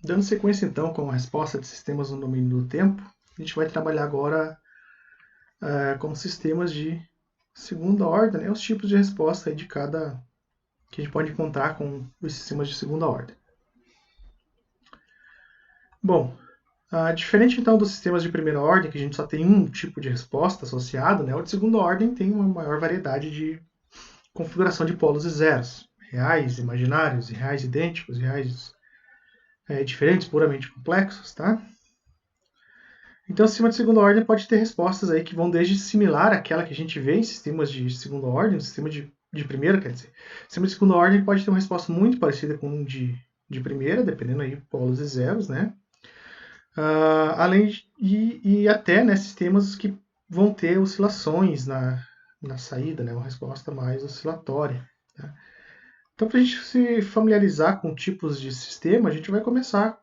Dando sequência então com a resposta de sistemas no domínio do tempo, a gente vai trabalhar agora com sistemas de segunda ordem, né, os tipos de resposta aí de cada que a gente pode encontrar com os sistemas de segunda ordem. Bom, diferente então dos sistemas de primeira ordem, que a gente só tem um tipo de resposta associado, né, o de segunda ordem tem uma maior variedade de configuração de polos e zeros, reais, imaginários, reais idênticos, reais diferentes, puramente complexos, tá? Então, o sistema de segunda ordem pode ter respostas aí que vão desde similar àquela que a gente vê em sistemas de segunda ordem, um sistema de primeira, quer dizer. O sistema de segunda ordem pode ter uma resposta muito parecida com um de primeira, dependendo aí de polos e zeros, né? Além e até né, sistemas que vão ter oscilações na saída, né? Uma resposta mais oscilatória. Tá? Então, para a gente se familiarizar com tipos de sistema, a gente vai começar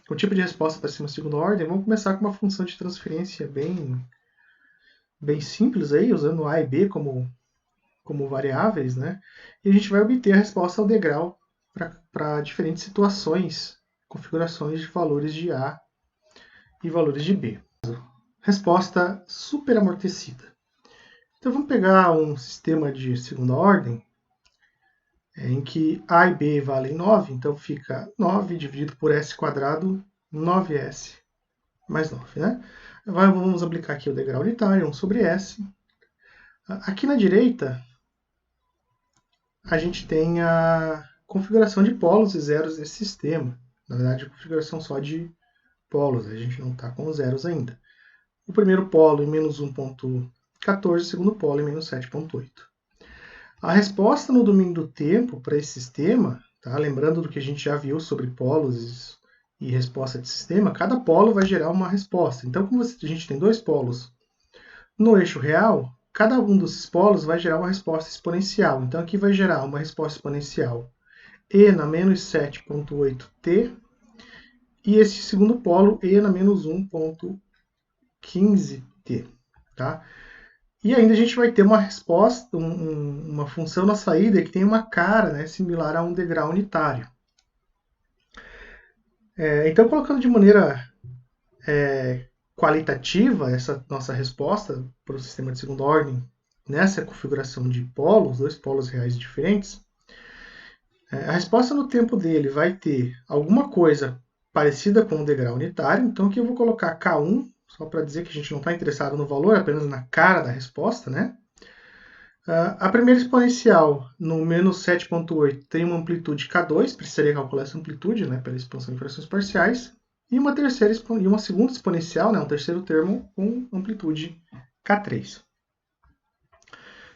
com o tipo de resposta para sistema de segunda ordem. Vamos começar com uma função de transferência bem simples, aí, usando A e B como variáveis, né? E a gente vai obter a resposta ao degrau para diferentes situações, configurações de valores de A e valores de B. Resposta superamortecida. Então vamos pegar um sistema de segunda ordem em que A e B valem 9, então fica 9 dividido por S quadrado, 9S mais 9, né? Vamos aplicar aqui o degrau unitário, 1 sobre S. Aqui na direita, a gente tem a configuração de polos e zeros desse sistema. Na verdade, a configuração só de polos, a gente não está com os zeros ainda. O primeiro polo em menos 1,14, o segundo polo em menos 7,8. A resposta no domínio do tempo para esse sistema, tá? Lembrando do que a gente já viu sobre polos e resposta de sistema, cada polo vai gerar uma resposta. Então, como a gente tem dois polos no eixo real, cada um desses polos vai gerar uma resposta exponencial. Então, aqui vai gerar uma resposta exponencial e na menos 7,8t, e esse segundo polo e na menos 1,15t. Tá? E ainda a gente vai ter uma resposta, uma função na saída que tem uma cara, né, similar a um degrau unitário. Então, colocando de maneira qualitativa essa nossa resposta para o sistema de segunda ordem, nessa configuração de polos, dois polos reais diferentes, a resposta no tempo dele vai ter alguma coisa parecida com o degrau unitário. Então aqui eu vou colocar K1, só para dizer que a gente não está interessado no valor, apenas na cara da resposta, né? A primeira exponencial, no menos 7,8, tem uma amplitude K2, precisaria calcular essa amplitude, né, pela expansão de frações parciais, e uma segunda exponencial, né, um terceiro termo, com amplitude K3.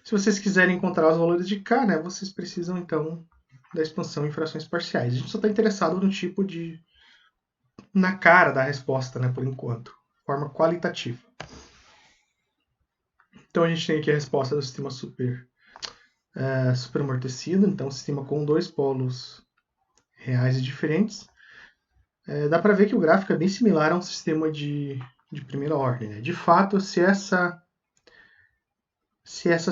Se vocês quiserem encontrar os valores de K, né, vocês precisam, então, da expansão em frações parciais. A gente só está interessado no tipo na cara da resposta, né, por enquanto, forma qualitativa. Então a gente tem aqui a resposta do sistema superamortecido, então um sistema com dois polos reais e diferentes. Dá para ver que o gráfico é bem similar a um sistema de primeira ordem. Né? De fato, se essa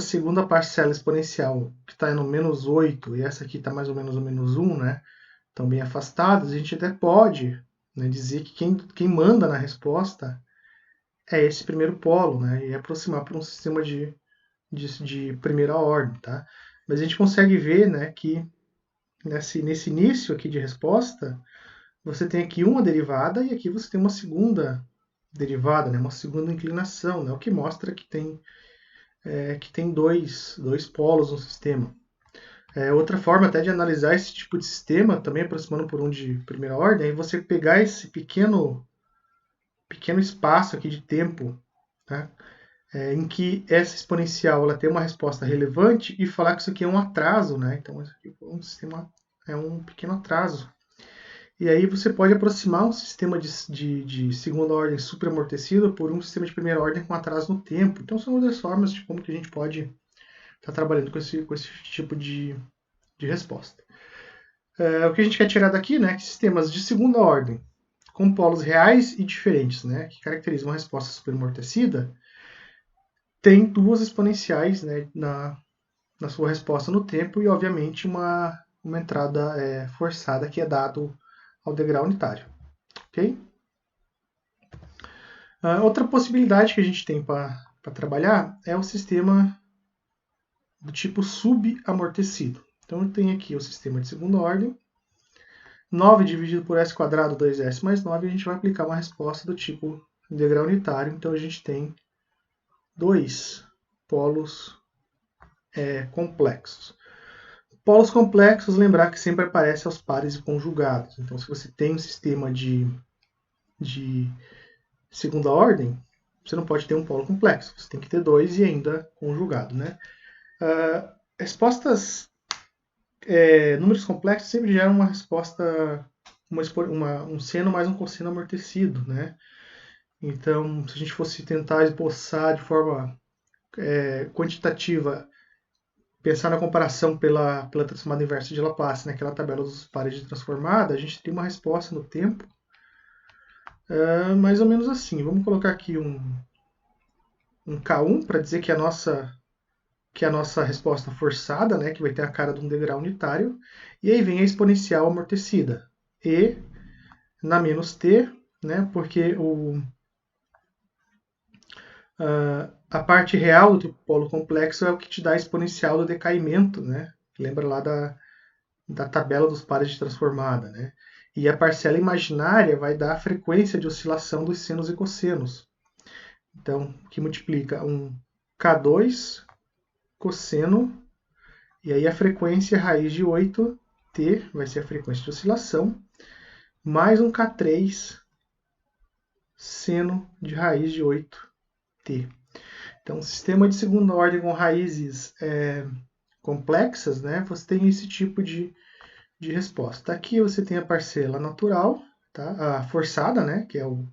segunda parcela exponencial, que está no menos 8, e essa aqui está mais ou menos no menos 1, né, estão bem afastadas, a gente até pode, né, dizer que quem manda na resposta é esse primeiro polo, né, e aproximar para um sistema de primeira ordem. Tá? Mas a gente consegue ver, né, que nesse início aqui de resposta, você tem aqui uma derivada e aqui você tem uma segunda derivada, né, uma segunda inclinação, né, o que mostra que tem dois polos no sistema. Outra forma até de analisar esse tipo de sistema, também aproximando por um de primeira ordem, é você pegar esse pequeno espaço aqui de tempo, tá? Em que essa exponencial ela tem uma resposta relevante e falar que isso aqui é um atraso, né? Então, isso aqui é um pequeno atraso. E aí você pode aproximar um sistema de segunda ordem superamortecido por um sistema de primeira ordem com atraso no tempo. Então, são outras formas de como que a gente pode estar trabalhando com esse tipo de resposta. O que a gente quer tirar daqui, né, que sistemas de segunda ordem, com polos reais e diferentes, né, que caracterizam uma resposta superamortecida, tem duas exponenciais, né, na sua resposta no tempo e, obviamente, uma entrada forçada que é dado ao degrau unitário. ok? Outra possibilidade que a gente tem para trabalhar é o sistema do tipo subamortecido. Então, eu tenho aqui o sistema de segunda ordem. 9 dividido por s quadrado, 2s mais 9, a gente vai aplicar uma resposta do tipo integral unitário. Então, a gente tem dois polos complexos. Polos complexos, lembrar que sempre aparece aos pares e conjugados. Então, se você tem um sistema de segunda ordem, você não pode ter um polo complexo. Você tem que ter dois e ainda conjugado, né? Respostas números complexos sempre geram uma resposta, um seno mais um cosseno amortecido, né? Então, se a gente fosse tentar esboçar de forma quantitativa, pensar na comparação pela transformada inversa de Laplace, naquela tabela dos pares de transformada, a gente tem uma resposta no tempo mais ou menos assim. Vamos colocar aqui um K1 para dizer que a nossa resposta forçada, né, que vai ter a cara de um degrau unitário, e aí vem a exponencial amortecida, e na menos t, né, porque a parte real do polo complexo é o que te dá a exponencial do decaimento, né? Lembra lá da tabela dos pares de transformada, né? E a parcela imaginária vai dar a frequência de oscilação dos senos e cossenos. Então, que multiplica um K2 cosseno, e aí a frequência raiz de 8t vai ser a frequência de oscilação, mais um K3 seno de raiz de 8t. Então, um sistema de segunda ordem com raízes complexas, né, você tem esse tipo de resposta. Aqui você tem a parcela natural, tá? A forçada, né, que é o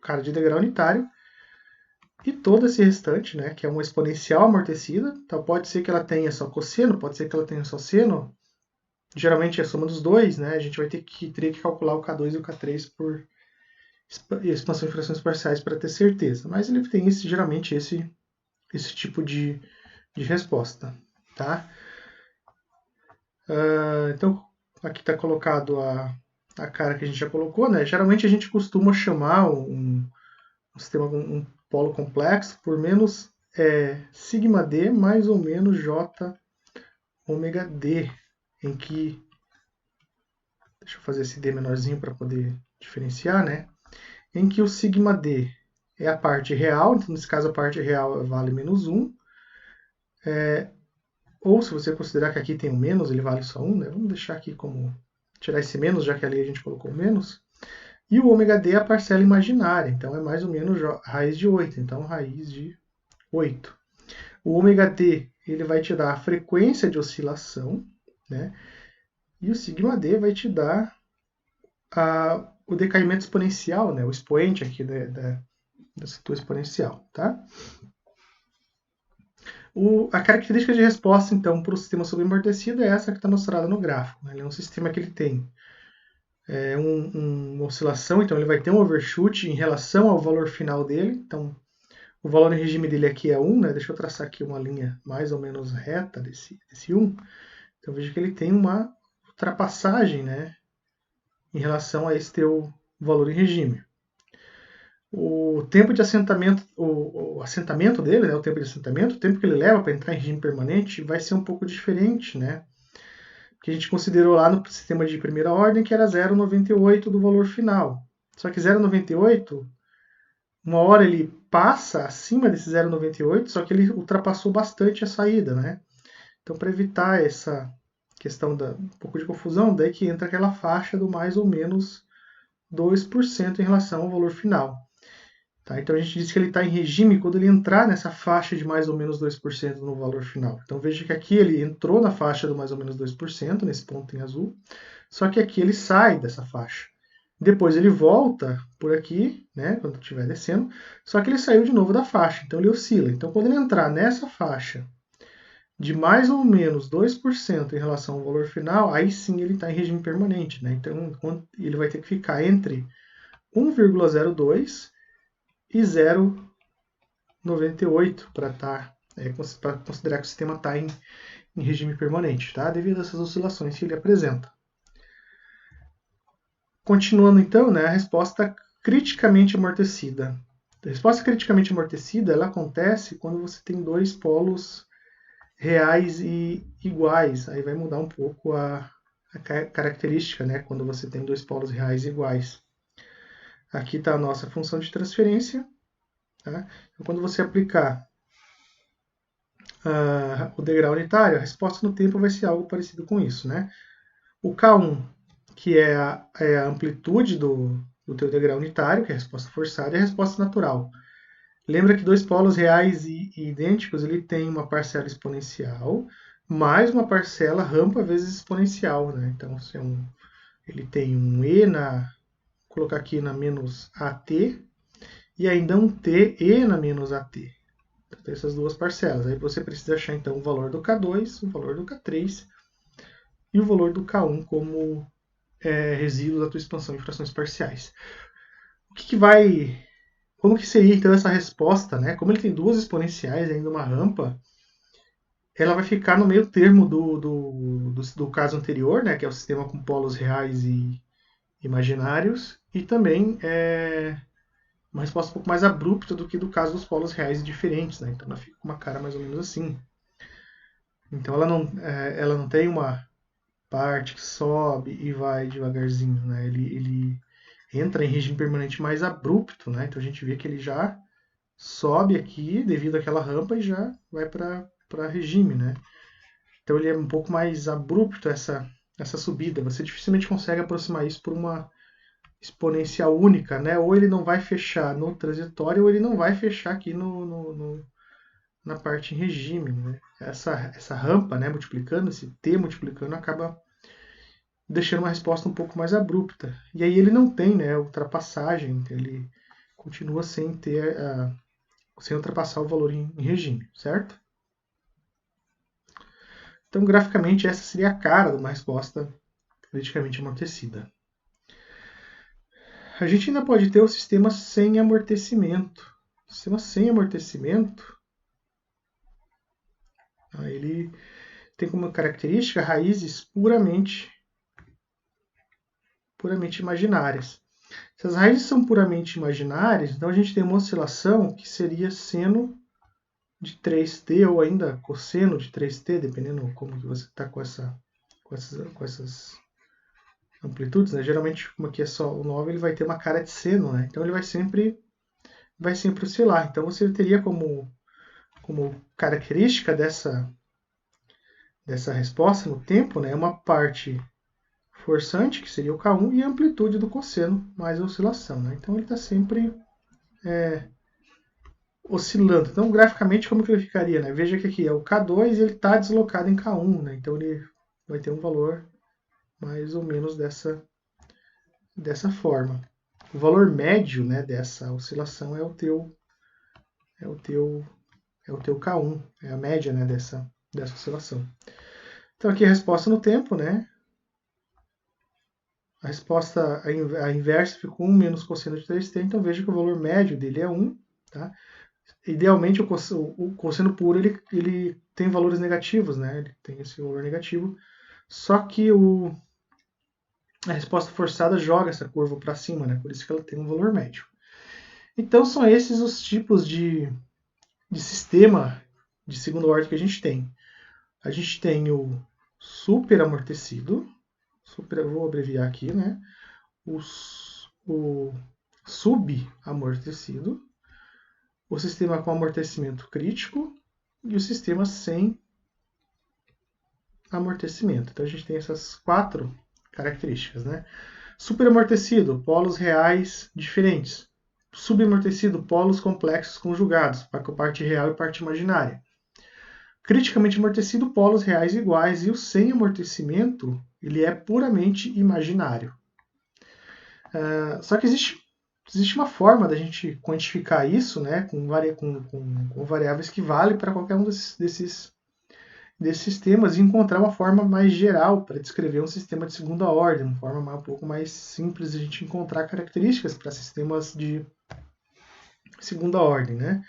cara de degrau unitário, e todo esse restante, né, que é uma exponencial amortecida. Então pode ser que ela tenha só cosseno, pode ser que ela tenha só seno. Geralmente é a soma dos dois, né? A gente vai teria que calcular o K2 e o K3 por expansão de frações parciais para ter certeza. Mas ele tem geralmente esse tipo de resposta, tá? Então aqui está colocado a cara que a gente já colocou, né? Geralmente a gente costuma chamar um sistema com um polo complexo por menos sigma d mais ou menos j ômega d, em que, deixa eu fazer esse d menorzinho para poder diferenciar, né? Em que o sigma d é a parte real, então nesse caso a parte real vale menos 1, ou se você considerar que aqui tem um menos, ele vale só 1, né? Vamos deixar aqui como tirar esse menos, já que ali a gente colocou menos. E o ômega d é a parcela imaginária, então é mais ou menos raiz de 8, então raiz de 8. O ômega d ele vai te dar a frequência de oscilação, né? E o sigma d vai te dar o decaimento exponencial, né? O expoente aqui dessa tua exponencial, tá? A característica de resposta, então, para o sistema subamortecido é essa que está mostrada no gráfico. Né? Ele é um sistema que ele tem uma oscilação, então ele vai ter um overshoot em relação ao valor final dele. Então, o valor em regime dele aqui é 1, né? Deixa eu traçar aqui uma linha mais ou menos reta desse 1. Então, veja que ele tem uma ultrapassagem, né? Em relação a esse teu valor em regime. O tempo de assentamento, o assentamento dele, né, o tempo de assentamento, o tempo que ele leva para entrar em regime permanente vai ser um pouco diferente, né? Porque a gente considerou lá no sistema de primeira ordem que era 0,98 do valor final. Só que 0,98, uma hora ele passa acima desse 0,98, só que ele ultrapassou bastante a saída, né? Então, para evitar essa questão um pouco de confusão, daí que entra aquela faixa do mais ou menos 2% em relação ao valor final. Tá? Então a gente diz que ele está em regime quando ele entrar nessa faixa de mais ou menos 2% no valor final. Então veja que aqui ele entrou na faixa do mais ou menos 2%, nesse ponto em azul, só que aqui ele sai dessa faixa. Depois ele volta por aqui, né, quando estiver descendo, só que ele saiu de novo da faixa, então ele oscila. Então quando ele entrar nessa faixa de mais ou menos 2% em relação ao valor final, aí sim ele está em regime permanente. Né? Então ele vai ter que ficar entre 1,02 e 0,98 para considerar que o sistema está em regime permanente, tá? Devido a essas oscilações que ele apresenta. Continuando então, né, a resposta criticamente amortecida. A resposta criticamente amortecida ela acontece quando você tem dois polos reais e iguais. Aí vai mudar um pouco a característica, né, quando você tem dois polos reais e iguais. Aqui está a nossa função de transferência. Tá? Então, quando você aplicar o degrau unitário, a resposta no tempo vai ser algo parecido com isso. Né? O K1, que é a amplitude do teu degrau unitário, que é a resposta forçada, e a resposta natural. Lembra que dois polos reais e idênticos, ele tem uma parcela exponencial, mais uma parcela rampa vezes exponencial. Né? Então, se ele tem um e vou colocar aqui na menos at, e ainda um t e na menos at. Então, tem essas duas parcelas. Aí você precisa achar, então, o valor do K2, o valor do K3 e o valor do K1 como resíduo da tua expansão em frações parciais. O que vai... Como que seria, então, essa resposta? Né? Como ele tem duas exponenciais e ainda uma rampa, ela vai ficar no meio termo do caso anterior, né? Que é o sistema com polos reais e imaginários, e também uma resposta um pouco mais abrupta do que do caso dos polos reais e diferentes. Né? Então ela fica com uma cara mais ou menos assim. Então ela não tem uma parte que sobe e vai devagarzinho. Né? Ele entra em regime permanente mais abrupto. Né? Então a gente vê que ele já sobe aqui devido àquela rampa e já vai para regime. Né? Então ele é um pouco mais abrupto essa subida. Você dificilmente consegue aproximar isso por uma exponencial única, né? Ou ele não vai fechar no transitório, ou ele não vai fechar aqui na parte em regime. Né? Essa rampa, né, multiplicando, esse t multiplicando, acaba deixando uma resposta um pouco mais abrupta. E aí ele não tem, né, ultrapassagem, ele continua sem ter sem ultrapassar o valor em regime, certo? Então, graficamente, essa seria a cara de uma resposta criticamente amortecida. A gente ainda pode ter o sistema sem amortecimento. O sistema sem amortecimento, ele tem como característica raízes puramente imaginárias. Se as raízes são puramente imaginárias, então a gente tem uma oscilação que seria seno de 3t ou ainda cosseno de 3t, dependendo como que você está com essas amplitudes. Né? Geralmente, como aqui é só o 9, ele vai ter uma cara de seno, né? Então ele vai sempre oscilar. Então você teria como característica dessa resposta no tempo, né, uma parte forçante, que seria o K1, e a amplitude do cosseno mais a oscilação. Né? Então ele está sempre oscilando. Então, graficamente, como que ele ficaria? Né? Veja que aqui é o K2 e ele está deslocado em K1. Né? Então ele vai ter um valor mais ou menos dessa forma. O valor médio, né, dessa oscilação é o teu K1, é a média, né, dessa oscilação. Então aqui a resposta no tempo, né? A resposta a inversa ficou 1 menos cosseno de 3t, então veja que o valor médio dele é 1. Tá? Idealmente o cosseno puro ele tem valores negativos, né? Ele tem esse valor negativo. Só que a resposta forçada joga essa curva para cima, né? Por isso que ela tem um valor médio. Então são esses os tipos de sistema de segunda ordem que a gente tem. A gente tem o superamortecido, vou abreviar aqui, né? O subamortecido, o sistema com amortecimento crítico e o sistema sem amortecimento. Então a gente tem essas 4 características, né? Superamortecido, polos reais diferentes. Subamortecido, polos complexos conjugados, parte real e parte imaginária. Criticamente amortecido, polos reais iguais, e o sem amortecimento, ele é puramente imaginário. Só que existe uma forma da gente quantificar isso, né, com variáveis que valem para qualquer um desses sistemas, e encontrar uma forma mais geral para descrever um sistema de segunda ordem, uma forma um pouco mais simples de a gente encontrar características para sistemas de segunda ordem. Né?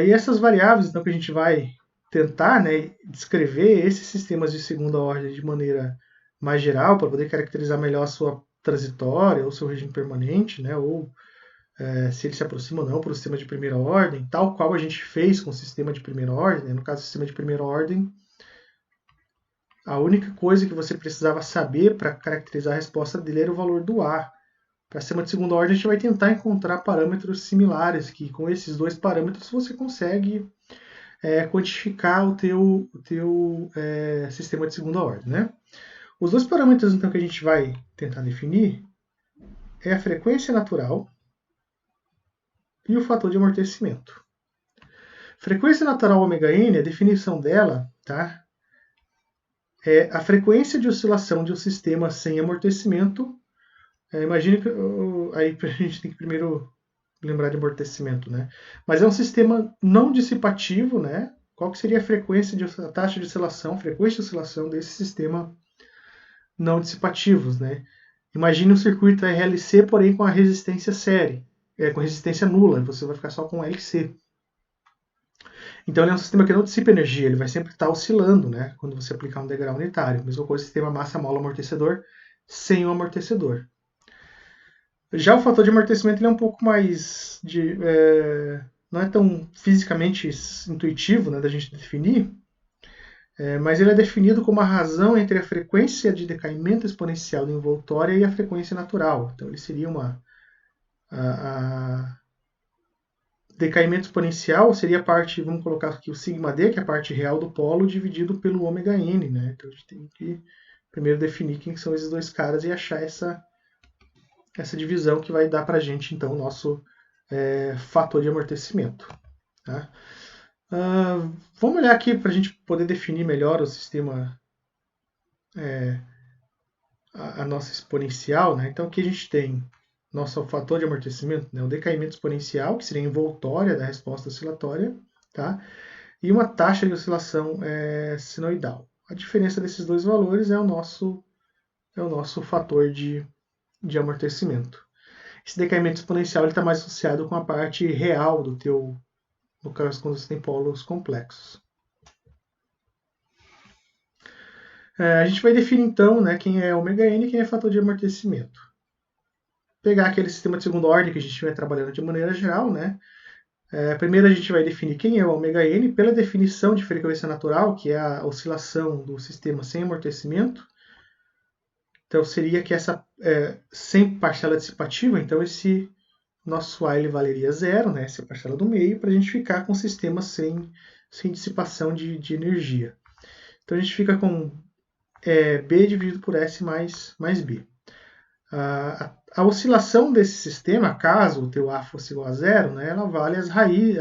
E essas variáveis, então, que a gente vai tentar, né, descrever esses sistemas de segunda ordem de maneira mais geral, para poder caracterizar melhor a sua transitória, ou seu regime permanente, né, ou se ele se aproxima ou não para o sistema de primeira ordem, tal qual a gente fez com o sistema de primeira ordem. Né? No caso do sistema de primeira ordem, a única coisa que você precisava saber para caracterizar a resposta dele era o valor do A. Para sistema de segunda ordem, a gente vai tentar encontrar parâmetros similares, que com esses dois parâmetros você consegue quantificar o teu sistema de segunda ordem. Né? Os dois parâmetros então, que a gente vai tentar definir é a frequência natural e o fator de amortecimento. Frequência natural ômega-n, a definição dela, tá? É a frequência de oscilação de um sistema sem amortecimento. Imagine que aí a gente tem que primeiro lembrar de amortecimento, né? Mas é um sistema não dissipativo, né? Qual que seria a taxa de oscilação, frequência de oscilação desse sistema não dissipativos, né? Imagine um circuito RLC, porém com a resistência série, com resistência nula, você vai ficar só com LC. Então ele é um sistema que não dissipa energia, ele vai sempre estar oscilando, né? Quando você aplicar um degrau unitário. Mesma coisa, sistema massa-mola amortecedor sem o amortecedor. Já o fator de amortecimento ele é um pouco mais não é tão fisicamente intuitivo, né, da gente definir, mas ele é definido como a razão entre a frequência de decaimento exponencial da envoltória e a frequência natural. Então ele seria decaimento exponencial seria a parte, vamos colocar aqui o sigma d, que é a parte real do polo, dividido pelo ômega n, né? Então a gente tem que primeiro definir quem são esses dois caras e achar essa divisão que vai dar para a gente, então, o nosso fator de amortecimento. Tá? Vamos olhar aqui para a gente poder definir melhor o sistema, a nossa exponencial. Né? Então, aqui a gente tem nosso fator de amortecimento, né? O decaimento exponencial, que seria a envoltória da resposta oscilatória, tá? E uma taxa de oscilação sinoidal. A diferença desses dois valores é o nosso fator de amortecimento. Esse decaimento exponencial está mais associado com a parte real do teu, no caso quando você tem polos complexos. A gente vai definir então, né, quem é ômega-n e quem é fator de amortecimento. Pegar aquele sistema de segunda ordem que a gente vai trabalhando de maneira geral, né? Primeiro a gente vai definir quem é o ômega-n pela definição de frequência natural, que é a oscilação do sistema sem amortecimento. Então seria que essa sem parcela dissipativa, então esse nosso A ele valeria zero, né? Essa é a parcela do meio, para a gente ficar com o sistema sem dissipação de energia. Então a gente fica com B dividido por S mais B. A oscilação desse sistema, caso o teu A fosse igual a zero, né, ela vale as raízes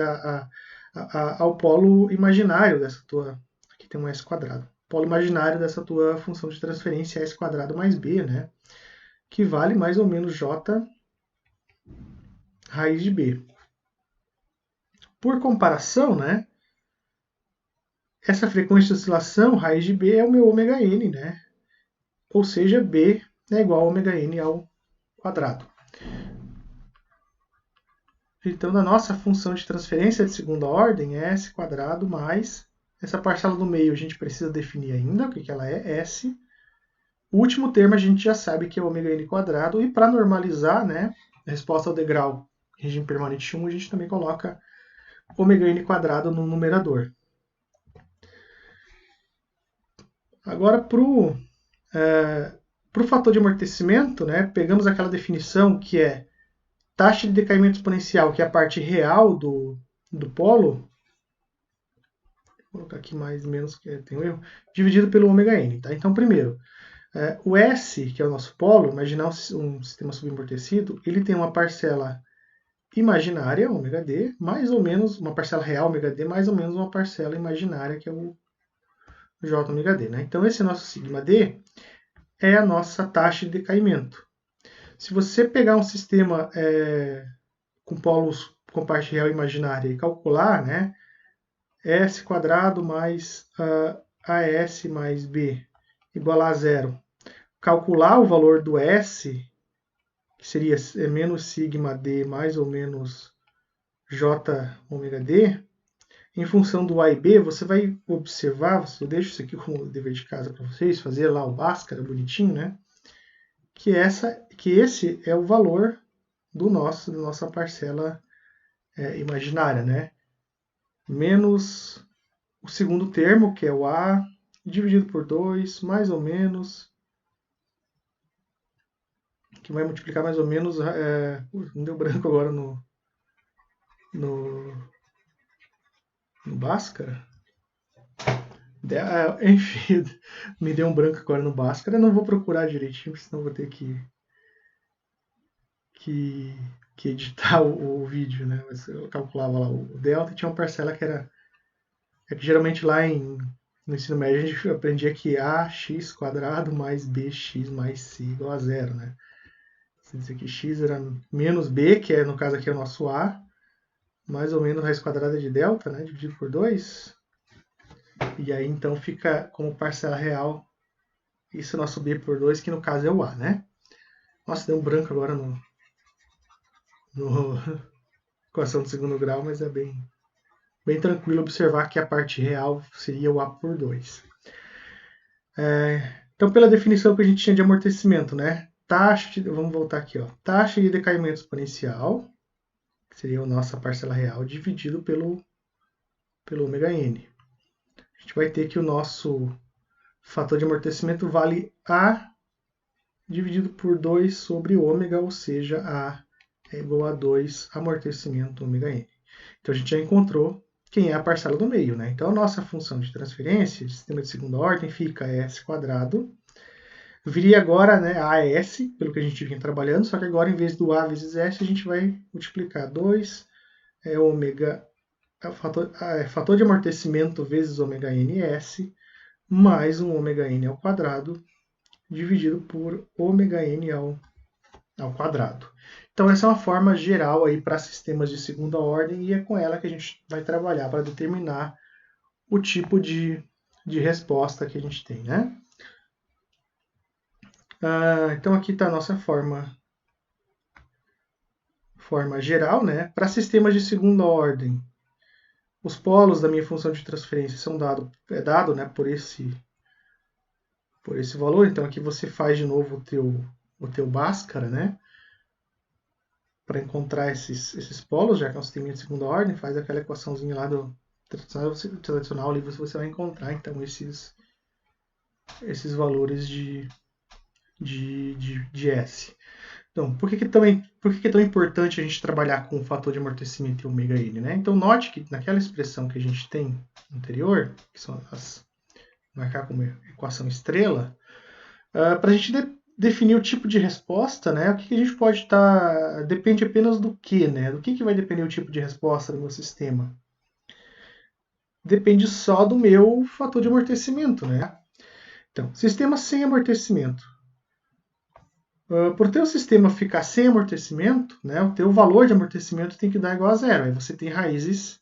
ao polo imaginário dessa tua... Aqui tem um S quadrado. Polo imaginário dessa tua função de transferência S quadrado mais B, né, que vale mais ou menos J raiz de B. Por comparação, né, essa frequência de oscilação, raiz de B, é o meu ômega-n, né? Ou seja, B é igual a ômega-n ao quadrado. Então, na nossa função de transferência de segunda ordem, é S quadrado mais essa parcela do meio a gente precisa definir ainda, o que ela é, S. O último termo a gente já sabe que é ômega-n quadrado, e para normalizar, né, a resposta ao degrau regime permanente 1, a gente também coloca ômega-n quadrado no numerador. Agora, para o fator de amortecimento, né, pegamos aquela definição que é taxa de decaimento exponencial, que é a parte real do polo, vou colocar aqui mais menos, que tem um erro, dividido pelo ômega-n. Tá? Então, primeiro, o S, que é o nosso polo, imaginar um sistema subamortecido, ele tem uma parcela imaginária, ômega d, mais ou menos, uma parcela real, ômega d, mais ou menos uma parcela imaginária, que é o J ômega d. Né? Então, esse nosso sigma d é a nossa taxa de decaimento. Se você pegar um sistema com polos com parte real e imaginária e calcular, né, S quadrado mais AS mais B igual a zero, calcular o valor do S, que seria menos sigma d mais ou menos J ômega d, em função do A e B, você vai observar, eu deixo isso aqui como dever de casa para vocês, fazer lá o Bhaskara bonitinho, né? que esse é o valor da nossa parcela imaginária, né? Menos o segundo termo, que é o A, dividido por 2, mais ou menos, que vai multiplicar mais ou menos, não deu branco agora no Bhaskara. Enfim, me deu um branco agora no Bhaskara. Eu não vou procurar direitinho, senão vou ter que editar o vídeo, né? Mas eu calculava lá o delta e tinha uma parcela que era... É que geralmente lá no ensino médio a gente aprendia que ax² mais bx mais c igual a zero, né? Quer dizer que x era menos b, que no caso aqui é o nosso a, mais ou menos raiz quadrada de delta, né? Dividido por 2. E aí então fica como parcela real isso é o nosso b por 2, que no caso é o a, né? Nossa, deu um branco agora no equação do segundo grau, mas é bem tranquilo observar que a parte real seria o a por 2. Então, pela definição que a gente tinha de amortecimento, né? Vamos voltar aqui, ó. Taxa de decaimento exponencial, que seria a nossa parcela real, dividido pelo ômega n. A gente vai ter que o nosso fator de amortecimento vale A dividido por 2 sobre ômega, ou seja, A é igual a 2 amortecimento ômega n. Então, a gente já encontrou quem é a parcela do meio, né? Então, a nossa função de transferência de sistema de segunda ordem fica s². Viria agora, né, AS, pelo que a gente vinha trabalhando, só que agora, em vez do A vezes S, a gente vai multiplicar 2 ômega, fator de amortecimento vezes ômega ns, mais um ômega n ao quadrado, dividido por ômega n ao quadrado. Então, essa é uma forma geral aí para sistemas de segunda ordem e é com ela que a gente vai trabalhar para determinar o tipo de resposta que a gente tem, né? Então, aqui está a nossa forma geral, né? Para sistemas de segunda ordem, os polos da minha função de transferência são dado, né, por esse valor. Então, aqui você faz de novo o teu Bhaskara, né? Para encontrar esses polos, já que é um sistema de segunda ordem, faz aquela equaçãozinha lá do tradicional ali, você vai encontrar então esses valores de S. Então, por que é tão importante a gente trabalhar com o fator de amortecimento e ômega n, né? Então, note que naquela expressão que a gente tem anterior, que são marcar como equação estrela, para a gente definir o tipo de resposta, né? O que a gente pode estar... Depende apenas do que, né? Do que vai depender o tipo de resposta do meu sistema? Depende só do meu fator de amortecimento, né? Então, sistema sem amortecimento. Por o teu sistema ficar sem amortecimento, né, o teu valor de amortecimento tem que dar igual a zero. Aí você tem raízes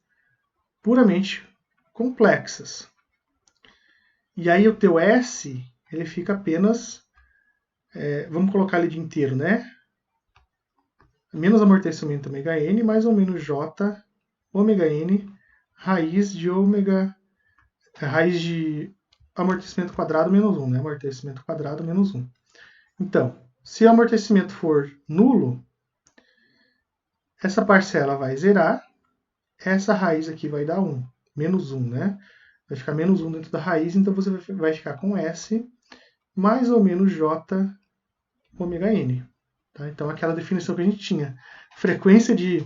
puramente complexas. E aí o teu S, ele fica apenas... vamos colocar ele de inteiro, né? Menos amortecimento ômega n, mais ou menos J ômega n, raiz de amortecimento quadrado menos 1, né? Amortecimento quadrado menos 1. Então, se o amortecimento for nulo, essa parcela vai zerar, essa raiz aqui vai dar 1, menos 1, né? Vai ficar menos 1 dentro da raiz, então você vai ficar com S mais ou menos J ômega n. Tá? Então, aquela definição que a gente tinha. Frequência de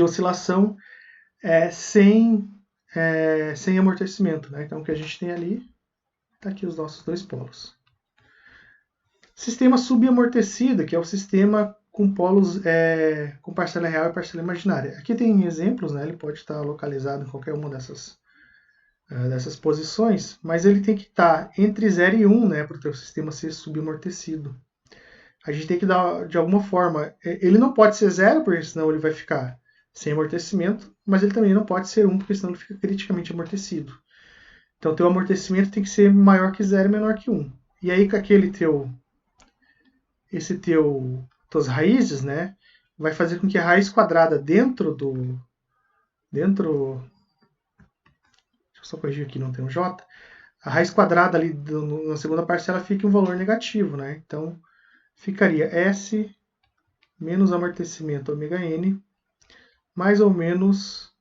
oscilação sem amortecimento. Né? Então, o que a gente tem ali, está aqui os nossos dois polos. Sistema subamortecido, que é o sistema com polos com parcela real e parcela imaginária. Aqui tem exemplos, né? Ele pode estar localizado em qualquer uma dessas posições, mas ele tem que estar entre 0 e 1, né, para o teu sistema ser subamortecido. A gente tem que dar, de alguma forma, ele não pode ser 0, porque senão ele vai ficar sem amortecimento, mas ele também não pode ser 1, porque senão ele fica criticamente amortecido. Então, o teu amortecimento tem que ser maior que 0 e menor que 1. E aí, com tuas raízes, né, vai fazer com que a raiz quadrada dentro... Deixa eu só corrigir aqui, não tem um J. A raiz quadrada ali na segunda parcela fica um valor negativo, né? Então, ficaria S menos amortecimento ômega n, mais ou menos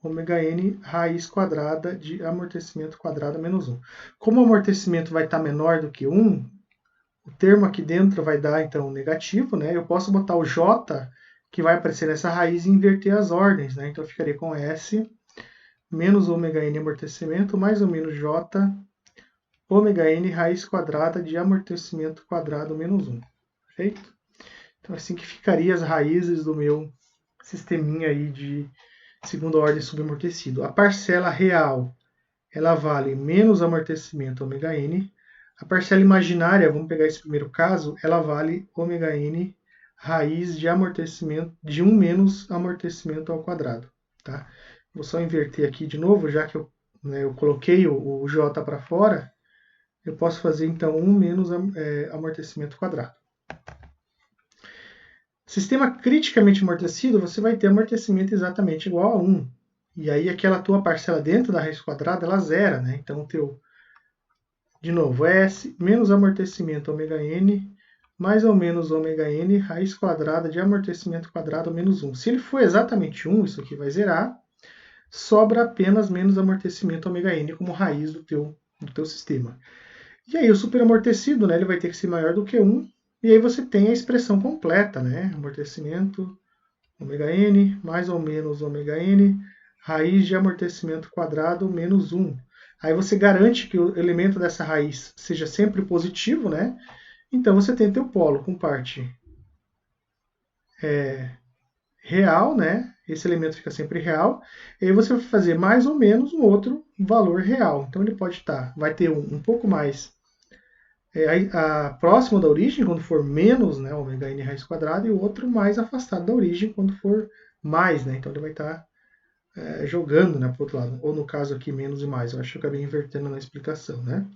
ômega n raiz quadrada de amortecimento quadrado menos 1. Como o amortecimento vai estar menor do que 1, o termo aqui dentro vai dar, então, negativo, né? Eu posso botar o J, que vai aparecer nessa raiz, e inverter as ordens, né? Então, eu ficaria com S menos ômega n amortecimento, mais ou menos J, ômega n raiz quadrada de amortecimento quadrado menos 1. Perfeito? Então, assim que ficaria as raízes do meu sisteminha aí de segunda ordem subamortecido. A parcela real, ela vale menos amortecimento ômega n. A parcela imaginária, vamos pegar esse primeiro caso, ela vale ômega n raiz de amortecimento de 1 menos amortecimento ao quadrado. Tá? Vou só inverter aqui de novo, já que eu coloquei o J para fora, eu posso fazer então 1 menos amortecimento quadrado. Sistema criticamente amortecido, você vai ter amortecimento exatamente igual a 1. E aí aquela tua parcela dentro da raiz quadrada, ela zera, né? Então o teu, de novo, S menos amortecimento ômega n, mais ou menos ômega n, raiz quadrada de amortecimento quadrado menos 1. Se ele for exatamente 1, isso aqui vai zerar, sobra apenas menos amortecimento ômega n como raiz do teu sistema. E aí o superamortecido, né, ele vai ter que ser maior do que 1, e aí você tem a expressão completa, né? Amortecimento ômega n, mais ou menos ômega n, raiz de amortecimento quadrado menos 1. Aí você garante que o elemento dessa raiz seja sempre positivo, né? Então você tem teu polo com parte real, né? Esse elemento fica sempre real. E aí você vai fazer mais ou menos um outro valor real. Então ele pode estar, vai ter um pouco mais próximo da origem, quando for menos, né, ômega n raiz quadrada, e o outro mais afastado da origem, quando for mais, né? Então ele vai estar jogando, né, para o outro lado. Ou no caso aqui, menos e mais. Eu acho que eu acabei invertendo na explicação, né?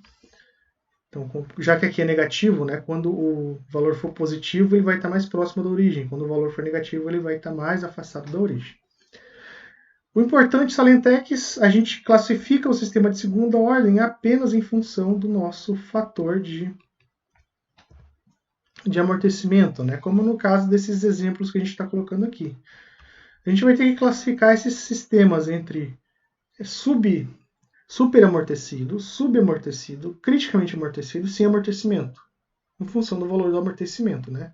Então, já que aqui é negativo, né, quando o valor for positivo, ele vai estar mais próximo da origem. Quando o valor for negativo, ele vai estar mais afastado da origem. O importante salientar é que a gente classifica o sistema de segunda ordem apenas em função do nosso fator de amortecimento, né? Como no caso desses exemplos que a gente está colocando aqui. A gente vai ter que classificar esses sistemas entre superamortecido, subamortecido, criticamente amortecido, sem amortecimento, em função do valor do amortecimento, né?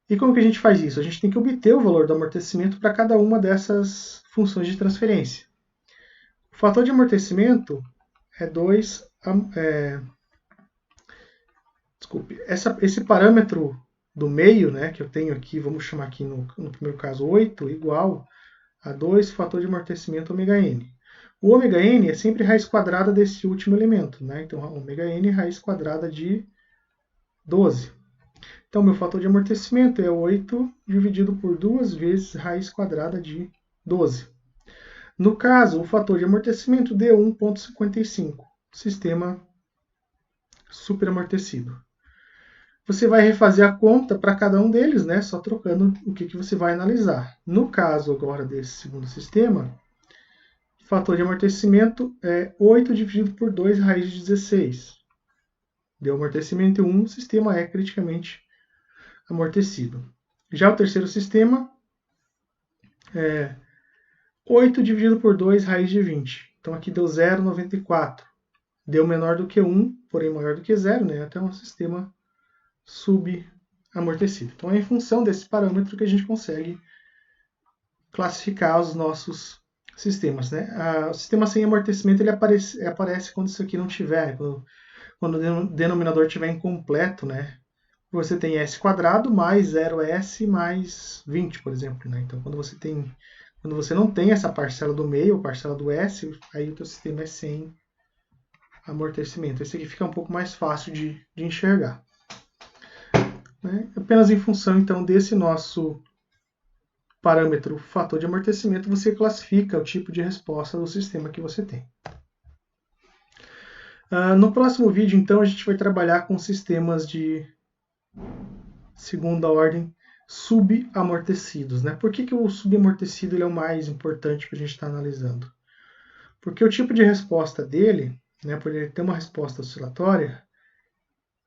E como que a gente faz isso? A gente tem que obter o valor do amortecimento para cada uma dessas funções de transferência. O fator de amortecimento é 2. Esse parâmetro do meio, né, que eu tenho aqui, vamos chamar aqui no primeiro caso 8, igual a 2 fator de amortecimento ômega n. O ômega n é sempre raiz quadrada desse último elemento, né? Então, ômega n raiz quadrada de 12. Então, meu fator de amortecimento é 8 dividido por 2 vezes raiz quadrada de 12. No caso, o fator de amortecimento deu 1,55, sistema superamortecido. Você vai refazer a conta para cada um deles, né? Só trocando o que você vai analisar. No caso agora desse segundo sistema, o fator de amortecimento é 8 dividido por 2 raiz de 16. Deu amortecimento 1, o sistema é criticamente amortecido. Já o terceiro sistema é 8 dividido por 2 raiz de 20. Então aqui deu 0,94. Deu menor do que 1, porém maior do que 0, né? Até um sistema subamortecido. Então é em função desse parâmetro que a gente consegue classificar os nossos sistemas, né? O sistema sem amortecimento ele aparece quando isso aqui não tiver, quando o denominador estiver incompleto, né? Você tem s quadrado mais 0s mais 20, por exemplo, né? Então quando você não tem essa parcela do meio, ou parcela do s, aí o teu sistema é sem amortecimento. Esse aqui fica um pouco mais fácil de enxergar. Né? Apenas em função, então, desse nosso parâmetro fator de amortecimento, você classifica o tipo de resposta do sistema que você tem. No próximo vídeo, então, a gente vai trabalhar com sistemas de segunda ordem subamortecidos. Né? Por que o subamortecido ele é o mais importante que a gente está analisando? Porque o tipo de resposta dele, né, por ele ter uma resposta oscilatória,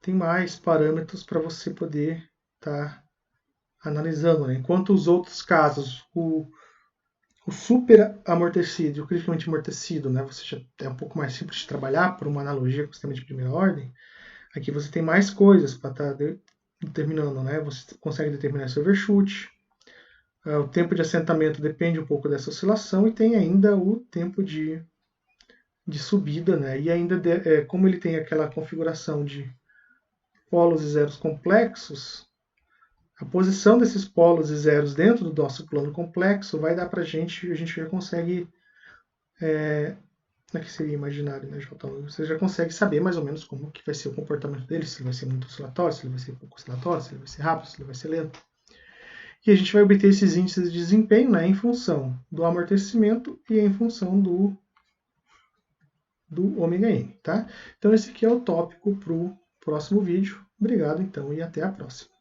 tem mais parâmetros para você poder estar analisando, né? Enquanto os outros casos, o super amortecido e o criticamente amortecido, né, você já é um pouco mais simples de trabalhar por uma analogia com o sistema de primeira ordem. Aqui você tem mais coisas para estar determinando, né? Você consegue determinar esse overshoot, o tempo de assentamento depende um pouco dessa oscilação e tem ainda o tempo de subida, né? E ainda, como ele tem aquela configuração de polos e zeros complexos, a posição desses polos e zeros dentro do nosso plano complexo vai dar para a gente já consegue, como é que seria imaginário, né, J1? Você já consegue saber mais ou menos como que vai ser o comportamento dele, se ele vai ser muito oscilatório, se ele vai ser pouco oscilatório, se ele vai ser rápido, se ele vai ser lento. E a gente vai obter esses índices de desempenho, né, em função do amortecimento e em função do ômega n, tá? Então esse aqui é o tópico para o próximo vídeo. Obrigado então e até a próxima.